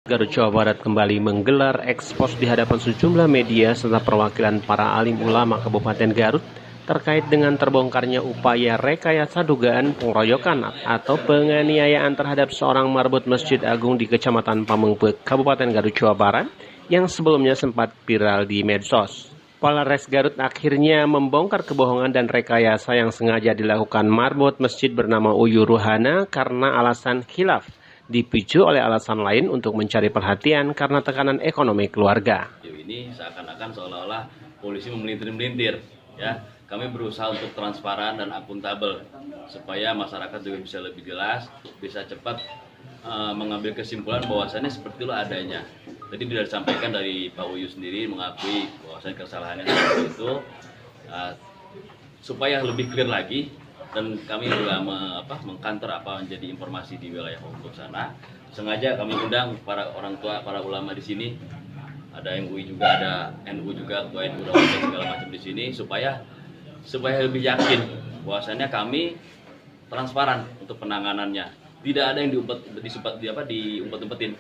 Garut, Jawa Barat kembali menggelar ekspos di hadapan sejumlah media serta perwakilan para alim ulama Kabupaten Garut terkait dengan terbongkarnya upaya rekayasa dugaan pengeroyokan atau penganiayaan terhadap seorang marbot Masjid Agung di Kecamatan Pamengpeuk, Kabupaten Garut, Jawa Barat yang sebelumnya sempat viral di medsos. Polres Garut akhirnya membongkar kebohongan dan rekayasa yang sengaja dilakukan marbot masjid bernama Uyu Ruhana karena alasan khilaf, dipicu oleh alasan lain untuk mencari perhatian karena tekanan ekonomi keluarga. Ini seakan-akan seolah-olah polisi memelintir-melintir, ya. Kami berusaha untuk transparan dan akuntabel supaya masyarakat juga bisa lebih jelas, bisa cepat mengambil kesimpulan bahwasannya seperti itu adanya. Tadi sudah disampaikan dari Pak Uyu sendiri mengakui bahwasannya kesalahannya seperti itu, supaya lebih clear lagi. Dan kami juga mengkantor apa menjadi informasi di wilayah hukum sana. Sengaja kami undang para orang tua, para ulama di sini. Ada MUI juga, ada NU juga, ketua NU dan segala macam di sini supaya lebih yakin bahwasannya kami transparan untuk penanganannya. Tidak ada yang diumpet-umpetin.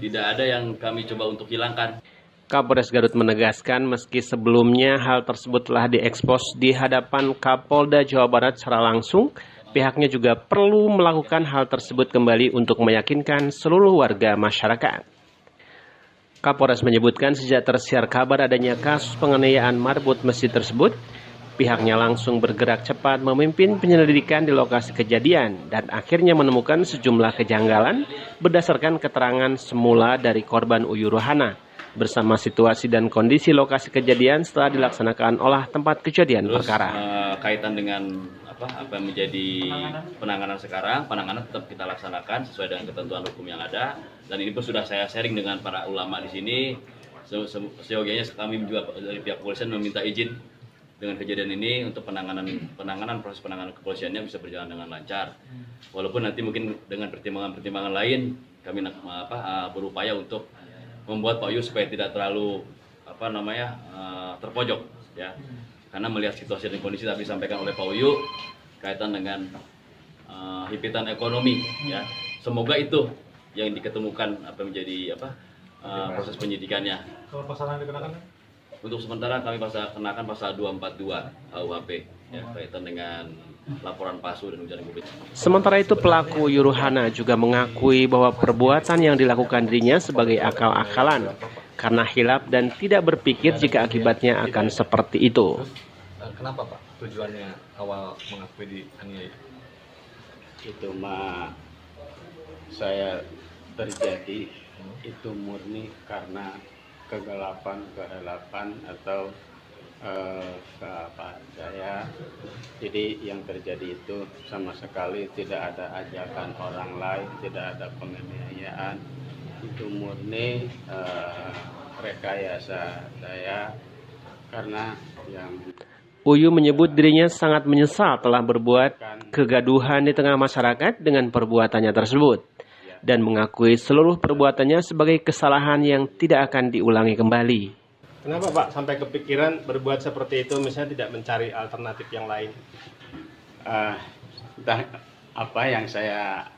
Tidak ada yang kami coba untuk hilangkan. Kapolres Garut menegaskan meski sebelumnya hal tersebut telah diekspos di hadapan Kapolda Jawa Barat secara langsung, pihaknya juga perlu melakukan hal tersebut kembali untuk meyakinkan seluruh warga masyarakat. Kapolres menyebutkan sejak tersiar kabar adanya kasus penganiayaan marbot masjid tersebut, pihaknya langsung bergerak cepat memimpin penyelidikan di lokasi kejadian dan akhirnya menemukan sejumlah kejanggalan berdasarkan keterangan semula dari korban Uyu Ruhana bersama situasi dan kondisi lokasi kejadian setelah dilaksanakan olah tempat kejadian perkara. Kaitan dengan apa yang menjadi penanganan sekarang, penanganan tetap kita laksanakan sesuai dengan ketentuan hukum yang ada, dan ini pun sudah saya sharing dengan para ulama di sini. Seyogianya kami juga dari pihak kepolisian meminta izin dengan kejadian ini untuk proses penanganan kepolisiannya bisa berjalan dengan lancar. Walaupun nanti mungkin dengan pertimbangan lain kami berupaya untuk membuat Pak Uyu supaya tidak terlalu terpojok, ya. Karena melihat situasi dan kondisi tadi disampaikan oleh Pak Uyu kaitan dengan himpitan ekonomi, ya. Semoga itu yang diketemukan menjadi proses penyidikannya. Kalau pasal yang dikenakan? Untuk sementara kami kenakan pasal 242 KUHP, ya, kaitan dengan laporan palsu dan ujaran publik. Sementara itu pelaku Uyu Ruhana juga mengakui bahwa perbuatan yang dilakukan dirinya sebagai akal-akalan karena hilaf dan tidak berpikir jika akibatnya akan seperti itu. Kenapa Pak tujuannya awal mengakui di aniaya? Itu mah saya terjadi itu murni karena kehelapan atau saya. Jadi yang terjadi itu sama sekali tidak ada ajakan orang lain, tidak ada penganiayaan. Itu murni rekayasa saya karena yang Uyu menyebut dirinya sangat menyesal telah berbuat kegaduhan di tengah masyarakat dengan perbuatannya tersebut dan mengakui seluruh perbuatannya sebagai kesalahan yang tidak akan diulangi kembali. Kenapa Pak sampai kepikiran berbuat seperti itu, misalnya tidak mencari alternatif yang lain? Entah apa yang saya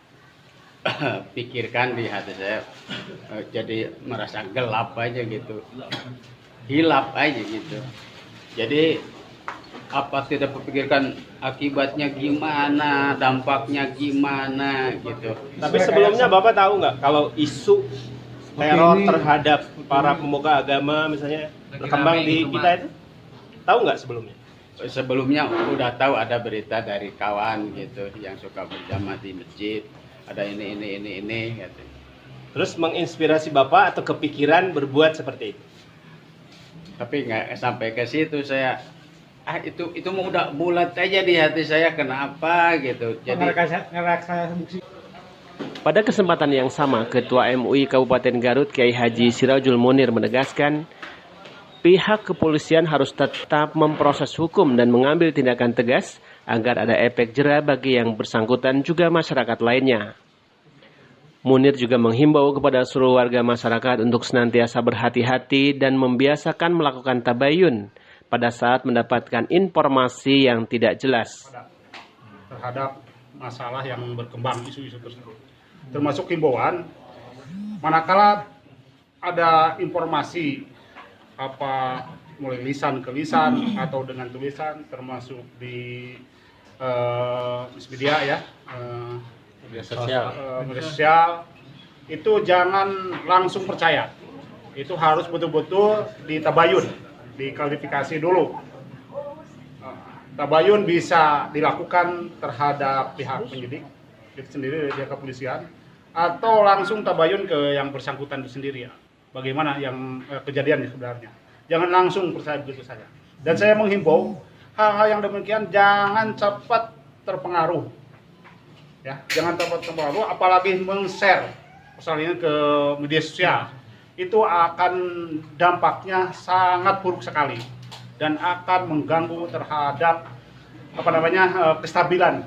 pikirkan di hati saya, jadi merasa gelap aja gitu, hilap aja gitu. Jadi apa tidak pikirkan akibatnya gimana, dampaknya gimana gitu. Tapi sebelumnya Bapak tahu nggak kalau isu teror terhadap para pemuka agama misalnya berkembang di kita itu? Tahu nggak sebelumnya? Sebelumnya udah tahu, ada berita dari kawan gitu yang suka berjamaah di masjid, ada ini gitu. Terus menginspirasi Bapak atau kepikiran berbuat seperti itu? Tapi nggak sampai ke situ saya. Itu mau udah bulat aja di hati saya, kenapa gitu. Jadi pada kesempatan yang sama, Ketua MUI Kabupaten Garut Kiai Haji Sirajul Munir menegaskan pihak kepolisian harus tetap memproses hukum dan mengambil tindakan tegas agar ada efek jera bagi yang bersangkutan juga masyarakat lainnya. Munir juga menghimbau kepada seluruh warga masyarakat untuk senantiasa berhati-hati dan membiasakan melakukan tabayun pada saat mendapatkan informasi yang tidak jelas terhadap masalah yang berkembang, isu-isu tersebut. Termasuk himbauan Manakala ada informasi apa mulai lisan ke lisan atau dengan tulisan termasuk di media ya, media sosial itu jangan langsung percaya. Itu harus betul-betul ditabayun, diklarifikasi dulu. Tabayun bisa dilakukan terhadap pihak penyidik itu sendiri dari pihak kepolisian, atau langsung tabayun ke yang bersangkutan itu sendiri ya. Bagaimana yang kejadiannya sebenarnya. Jangan langsung percaya begitu saja. Dan saya menghimbau hal-hal yang demikian jangan cepat terpengaruh. Ya, jangan cepat terpengaruh, apalagi men-share misalnya ke media sosial. Itu akan dampaknya sangat buruk sekali dan akan mengganggu terhadap kestabilan